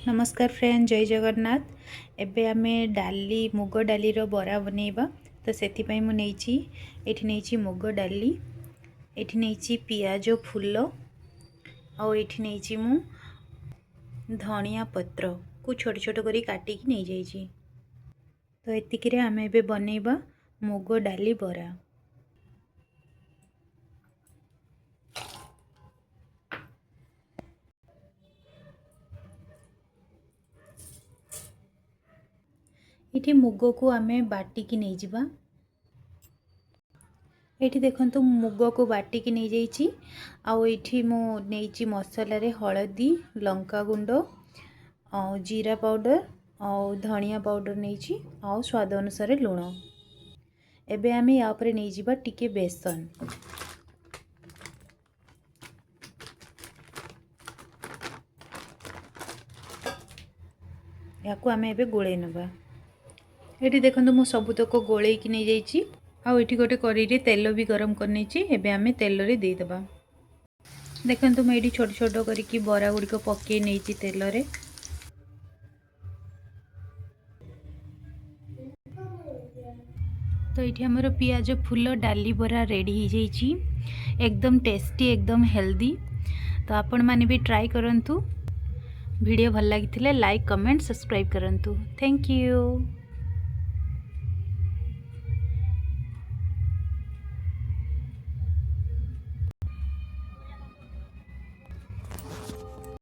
नमस्कार फ्रेंड, जय जगन्नाथ। एबे आमे डाली मुग डाली रो बरा बनेबा। तो सेति पई मु नेइची एठी नेइची मुग डाली, एठी नेइची पियाज फूल, आ एठी नेइची मु धनिया पत्र को छोट छोट करी काटी की नै जाइची। तो एतिकी रे आमे एबे बनेबा मुग डाली बरा। इठी मुग को आमे बाटी की नै जिबा। एठी देखंतु मुग को बाटी की नै जाइची। आ एठी मु नेइची मसाला रे हळदी, लंका गुंड, आ जीरा पाउडर, आ धनिया पाउडर नेइची, आ स्वाद अनुसार लूण। एबे आमे या ऊपर नै जिबा टिके बेसन। याकू आमे एबे गोळे नबा। एठी देखंतु मु सबुतक गोळे की नै जाइची। आ एठी गोटे कढ़ाई रे तेल भी गरम कर नेची। एबे आमे तेल रे दे दबा। देखंतु मैं एठी छोट छोट करिकी बरा गुडी को पके नेची तेल रे। तो ये हमर पियाज फूल डाली बरा रेडी हो जाइची। एकदम टेस्टी, एकदम हेल्दी। तो आपण माने भी ट्राई करंतु। वीडियो भल लगी लाइक, कमेंट, सब्सक्राइब करंतु। Thank you.